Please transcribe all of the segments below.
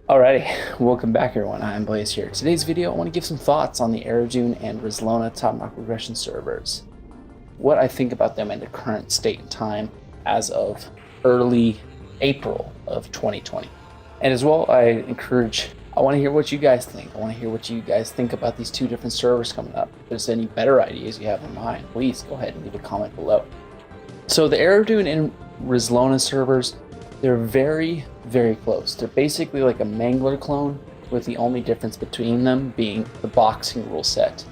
Alrighty, welcome back everyone, I'm Blaze here. Today's video I want to give some thoughts on the Aradune and Rizlona top-knock regression servers. What I think about them in the current state and time as of early April of 2020. And as well, I want to hear what you guys think. I want to hear what you guys think about these two different servers coming up. If there's any better ideas you have in mind, please go ahead and leave a comment below. So the Aradune and Rizlona servers, they're very, very close. They're basically like a Mangler clone, with the only difference between them being the boxing rule set.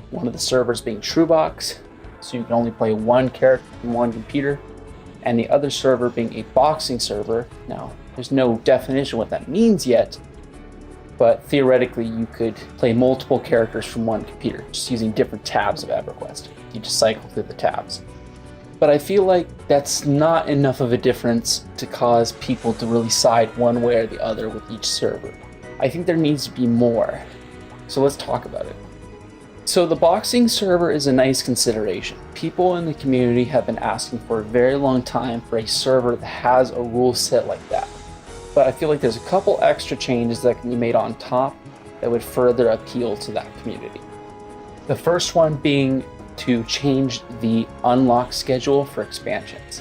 One of the servers being true box, so you can only play one character from one computer, and the other server being a boxing server. Now, there's no definition what that means yet, but theoretically you could play multiple characters from one computer, just using different tabs of EverQuest. You just cycle through the tabs. But I feel like that's not enough of a difference to cause people to really side one way or the other with each server. I think there needs to be more. So let's talk about it. So the boxing server is a nice consideration. People in the community have been asking for a very long time for a server that has a rule set like that. But I feel like there's a couple extra changes that can be made on top that would further appeal to that community. The first one being to change the unlock schedule for expansions.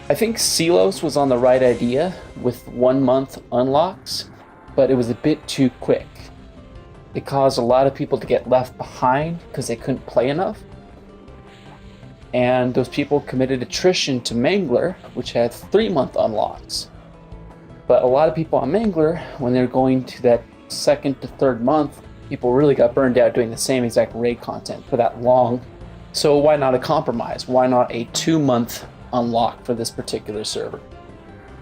I think Silos was on the right idea with 1 month unlocks, but it was a bit too quick. It caused a lot of people to get left behind because they couldn't play enough. And those people committed attrition to Mangler, which had 3 month unlocks. But a lot of people on Mangler, when they're going to that second to third month, people really got burned out doing the same exact raid content for that long. So why not a compromise? Why not a 2 month unlock for this particular server?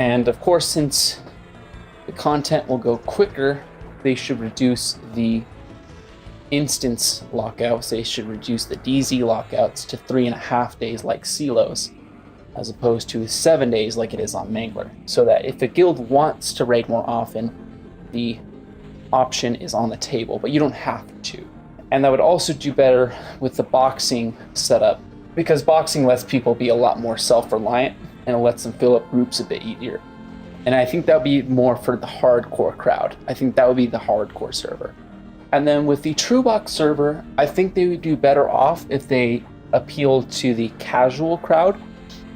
And of course, since the content will go quicker, they should reduce the instance lockouts. They should reduce the DZ lockouts to 3.5 days like Silos, as opposed to 7 days like it is on Mangler. So that if a guild wants to raid more often, the option is on the table, but you don't have to. And that would also do better with the boxing setup, because boxing lets people be a lot more self-reliant and it lets them fill up groups a bit easier. And I think that would be more for the hardcore crowd. I think that would be the hardcore server. And then with the true box server, I think they would do better off if they appeal to the casual crowd.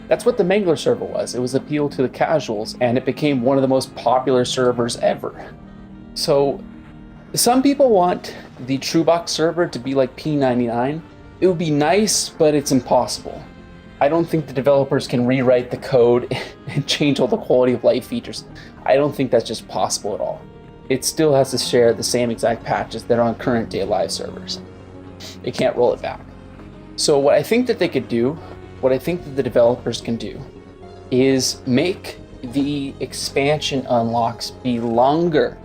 That's what the Mangler server was. It was appeal to the casuals, and it became one of the most popular servers ever. So some people want the TrueBox server to be like P99. It would be nice, but it's impossible. I don't think the developers can rewrite the code and change all the quality of life features. I don't think that's just possible at all. It still has to share the same exact patches that are on current day live servers. They can't roll it back. So what I think that they could do, what I think that the developers can do, is make the expansion unlocks be longer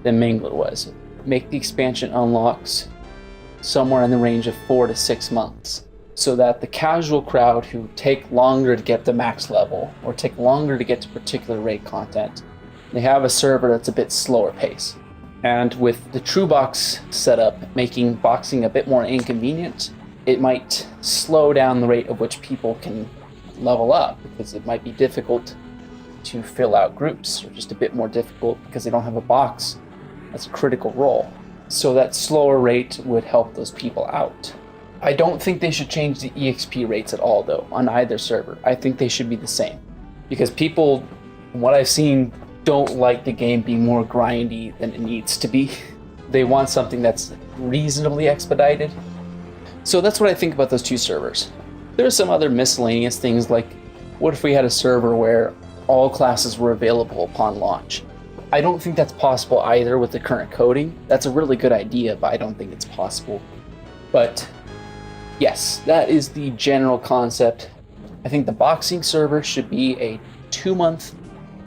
than Mangler was. Make the expansion unlocks somewhere in the range of 4 to 6 months, so that the casual crowd who take longer to get to max level or take longer to get to particular raid content, they have a server that's a bit slower pace. And with the true box setup making boxing a bit more inconvenient, it might slow down the rate of which people can level up, because it might be difficult to fill out groups, or just a bit more difficult because they don't have a box that's a critical role. So that slower rate would help those people out. I don't think they should change the EXP rates at all though, on either server. I think they should be the same. Because people, from what I've seen, don't like the game being more grindy than it needs to be. They want something that's reasonably expedited. So that's what I think about those two servers. There are some other miscellaneous things, like what if we had a server where all classes were available upon launch? I don't think that's possible either with the current coding. That's a really good idea, but I don't think it's possible. But yes, that is the general concept. I think the boxing server should be a 2 month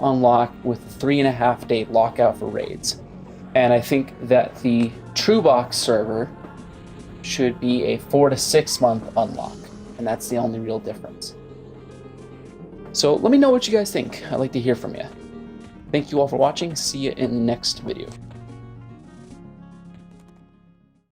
unlock with a 3.5 day lockout for raids. And I think that the true box server should be a 4 to 6 month unlock. And that's the only real difference. So let me know what you guys think. I'd like to hear from you. Thank you all for watching. See you in the next video.